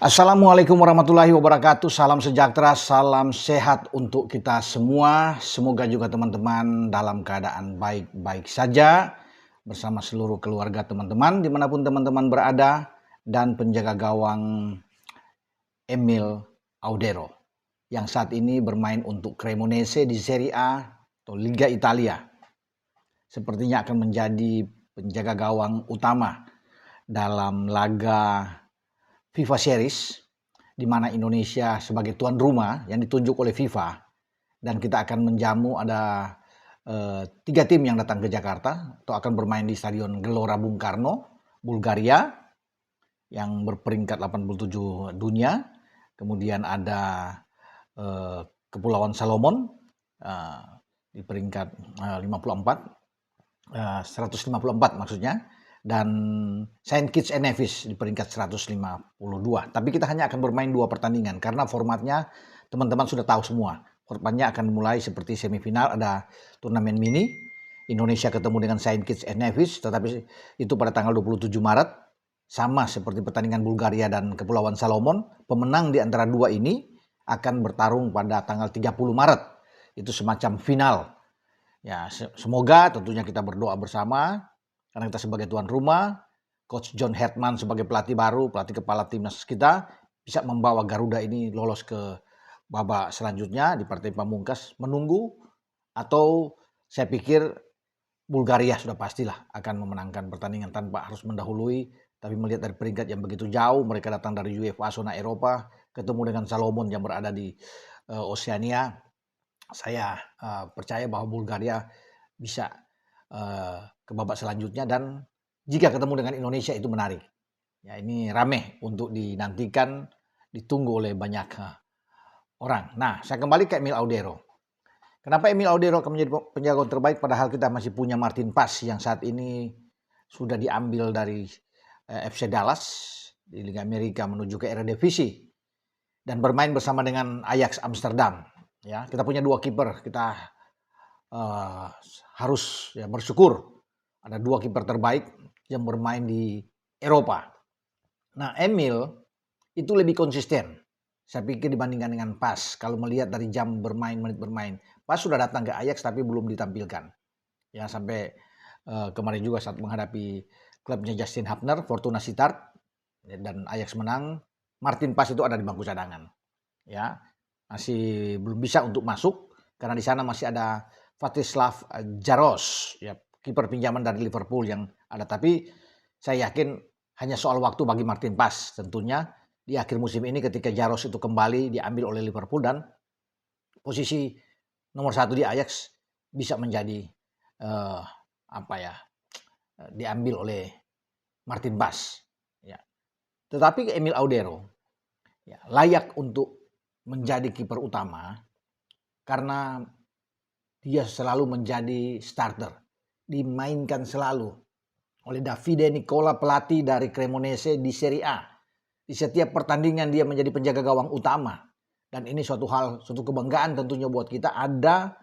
Assalamualaikum warahmatullahi wabarakatuh. Salam sejahtera, salam sehat untuk kita semua. Semoga juga teman-teman dalam keadaan baik-baik saja bersama seluruh keluarga teman-teman dimanapun teman-teman berada, dan penjaga gawang Emil Audero yang saat ini bermain untuk Cremonese di Serie A atau Liga Italia. Sepertinya akan menjadi penjaga gawang utama dalam laga FIFA Series, di mana Indonesia sebagai tuan rumah yang ditunjuk oleh FIFA, dan kita akan menjamu ada 3 tim yang datang ke Jakarta atau akan bermain di Stadion Gelora Bung Karno, Bulgaria yang berperingkat 87 dunia. Kemudian ada Kepulauan Salomon di peringkat 154 maksudnya, dan Saint Kitts and Nevis di peringkat 152. Tapi kita hanya akan bermain 2 pertandingan karena formatnya teman-teman sudah tahu semua. Formatnya akan mulai seperti semifinal, ada turnamen mini, Indonesia ketemu dengan Saint Kitts and Nevis, tetapi itu pada tanggal 27 Maret. Sama seperti pertandingan Bulgaria dan Kepulauan Salomon, pemenang di antara 2 ini akan bertarung pada tanggal 30 Maret. Itu semacam final. Ya, semoga tentunya kita berdoa bersama karena kita sebagai tuan rumah, Coach John Hetman sebagai pelatih baru, pelatih kepala timnas kita, bisa membawa Garuda ini lolos ke babak selanjutnya di partai pamungkas, menunggu, atau saya pikir Bulgaria sudah pastilah akan memenangkan pertandingan tanpa harus mendahului. Tapi melihat dari peringkat yang begitu jauh, mereka datang dari UEFA zona Eropa, ketemu dengan Salomon yang berada di Oceania, saya percaya bahwa Bulgaria bisa ke babak selanjutnya, dan jika ketemu dengan Indonesia itu menarik. Ya, ini rame untuk dinantikan, ditunggu oleh banyak orang. Nah, saya kembali ke Emil Audero. Kenapa Emil Audero akan menjadi penjaga terbaik padahal kita masih punya Martin Paes yang saat ini sudah diambil dari FC Dallas di Liga Amerika menuju ke Eredivisie dan bermain bersama dengan Ajax Amsterdam. Ya, kita punya 2 kiper, kita harus bersyukur ada 2 kiper terbaik yang bermain di Eropa. Nah, Emil itu lebih konsisten, saya pikir, dibandingkan dengan Paes. Kalau melihat dari jam bermain, menit bermain, Paes sudah datang ke Ajax tapi belum ditampilkan. Ya, sampai kemarin juga saat menghadapi klubnya Justin Hapner, Fortuna Sittard, dan Ajax menang, Martin Paes itu ada di bangku cadangan. Ya, masih belum bisa untuk masuk karena di sana masih ada Vacislav Jaros, ya, kiper pinjaman dari Liverpool yang ada. Tapi saya yakin hanya soal waktu bagi Martin Paes tentunya di akhir musim ini ketika Jaros itu kembali diambil oleh Liverpool dan posisi nomor 1 di Ajax bisa menjadi diambil oleh Martin Paes. Ya. Tetapi Emil Audero ya, layak untuk menjadi kiper utama karena dia selalu menjadi starter, dimainkan selalu oleh Davide Nicola, pelatih dari Cremonese di Serie A. Di setiap pertandingan dia menjadi penjaga gawang utama, dan ini suatu kebanggaan tentunya buat kita, ada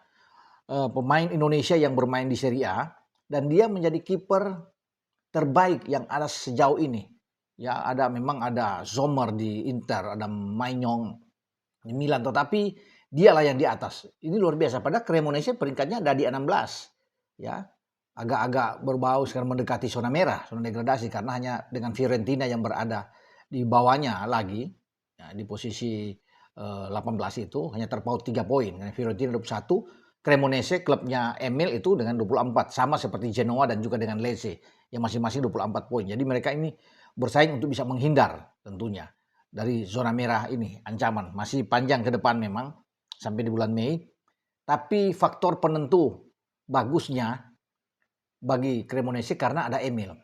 pemain Indonesia yang bermain di Serie A dan dia menjadi kiper terbaik yang ada sejauh ini. Ya, memang ada Sommer di Inter, ada Maignan di Milan, tetapi dialah yang di atas. Ini luar biasa. Padahal Cremonese peringkatnya ada di 16. Ya, agak-agak berbau sekarang mendekati zona merah, zona degradasi, karena hanya dengan Fiorentina yang berada di bawahnya lagi, ya, di posisi 18 itu hanya terpaut 3 poin. Karena Fiorentina 21, Cremonese klubnya Emil itu dengan 24, sama seperti Genoa dan juga dengan Lecce yang masing-masing 24 poin. Jadi mereka ini bersaing untuk bisa menghindar tentunya dari zona merah ini. Ancaman masih panjang ke depan memang sampai di bulan Mei. Tapi faktor penentu bagusnya bagi Cremonese karena ada Emil.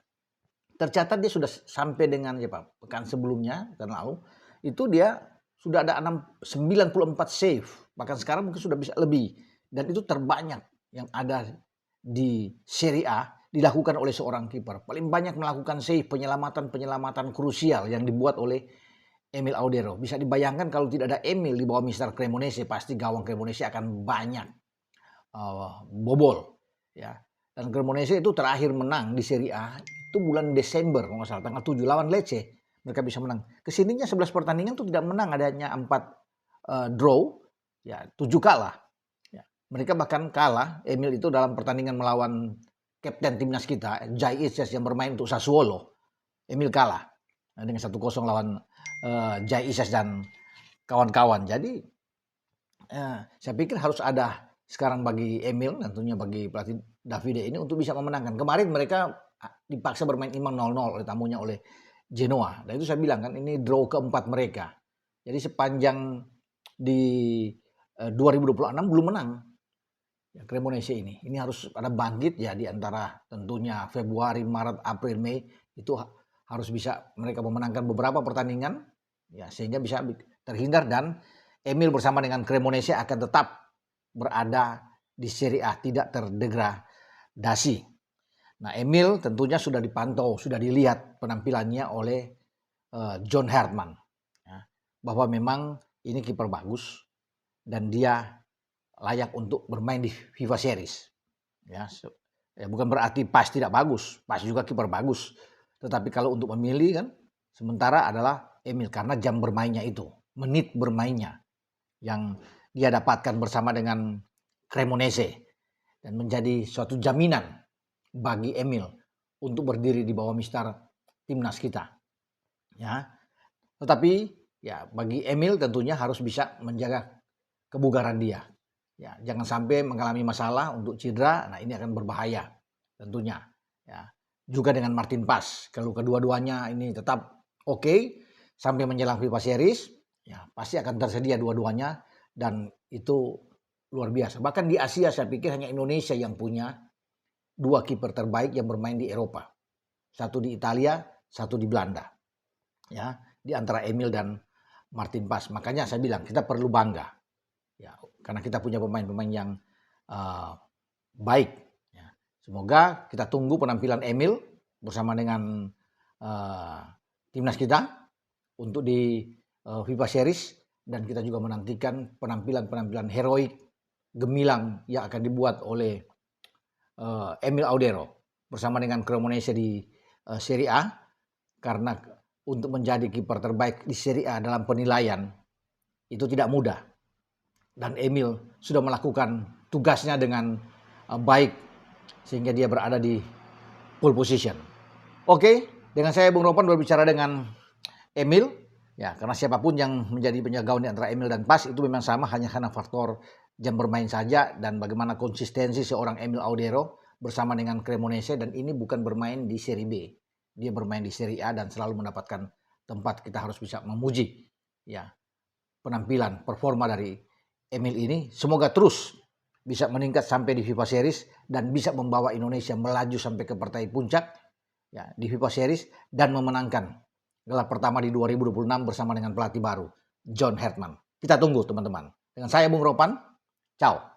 Tercatat dia sudah sampai dengan pekan sebelumnya, pekan lalu, itu dia sudah ada 94 save. Bahkan sekarang mungkin sudah bisa lebih. Dan itu terbanyak yang ada di Serie A dilakukan oleh seorang kiper. Paling banyak melakukan save, penyelamatan krusial yang dibuat oleh Emil Audero. Bisa dibayangkan kalau tidak ada Emil di bawah Mister Cremonese, pasti gawang Cremonese akan banyak bobol. Ya. Dan Cremonese itu terakhir menang di Serie A itu bulan Desember, kalau nggak salah, tanggal 7 lawan Lecce. mereka bisa menang. Kesininya 11 pertandingan tuh tidak menang, adanya 4 draw, ya 7 kalah. Ya. Mereka bahkan kalah, Emil itu dalam pertandingan melawan kapten timnas kita, Jai Isyas yang bermain untuk Sassuolo. Emil kalah dengan 1-0 lawan Jai Isyas dan kawan-kawan. Jadi saya pikir harus ada sekarang bagi Emil, tentunya bagi pelatih Davide ini untuk bisa memenangkan. Kemarin mereka dipaksa bermain imbang 0-0 oleh tamunya oleh Genoa. Dan itu saya bilang kan ini draw keempat mereka. Jadi sepanjang di 2026 belum menang ya, Cremonese ini. Ini harus ada bangkit ya di antara tentunya Februari, Maret, April, Mei itu harus bisa mereka memenangkan beberapa pertandingan ya sehingga bisa terhindar dan Emil bersama dengan Cremonese akan tetap berada di Serie A, tidak terdegradasi. Nah, Emil tentunya sudah dipantau, sudah dilihat penampilannya oleh John Hartman ya, bahwa memang ini kiper bagus dan dia layak untuk bermain di FIFA Series. Ya, bukan berarti Pas tidak bagus, Pas juga kiper bagus. Tetapi kalau untuk memilih kan, sementara adalah Emil karena jam bermainnya itu, menit bermainnya yang dia dapatkan bersama dengan Cremonese dan menjadi suatu jaminan bagi Emil untuk berdiri di bawah mistar timnas kita. Ya, tetapi ya bagi Emil tentunya harus bisa menjaga kebugaran dia. Ya, jangan sampai mengalami masalah untuk cedera. Nah, ini akan berbahaya tentunya. Ya, juga dengan Martin Pas. Kalau kedua-duanya ini tetap oke sampai menjelang FIFA Series, ya pasti akan tersedia dua-duanya dan itu luar biasa. Bahkan di Asia saya pikir hanya Indonesia yang punya 2 kiper terbaik yang bermain di Eropa. Satu di Italia, satu di Belanda. Ya, di antara Emil dan Martin Pas. Makanya saya bilang kita perlu bangga. Ya, karena kita punya pemain-pemain yang baik. Ya. Semoga kita tunggu penampilan Emil bersama dengan timnas kita untuk di FIFA Series dan kita juga menantikan penampilan-penampilan heroik gemilang yang akan dibuat oleh Emil Audero bersama dengan Cremonese di Serie A karena untuk menjadi kiper terbaik di Serie A dalam penilaian itu tidak mudah. Dan Emil sudah melakukan tugasnya dengan baik sehingga dia berada di pole position. Oke, dengan saya Bung Ropan berbicara dengan Emil, ya karena siapapun yang menjadi penjagaun di antara Emil dan Pas itu memang sama hanya karena faktor jam bermain saja dan bagaimana konsistensi seorang Emil Audero bersama dengan Cremonese dan ini bukan bermain di Serie B. Dia bermain di Serie A dan selalu mendapatkan tempat. Kita harus bisa memuji ya penampilan, performa dari Emil ini semoga terus bisa meningkat sampai di FIFA Series dan bisa membawa Indonesia melaju sampai ke partai puncak ya di FIFA Series dan memenangkan gelar pertama di 2026 bersama dengan pelatih baru John Hartman. Kita tunggu teman-teman. Dengan saya Bung Ropan. Ciao.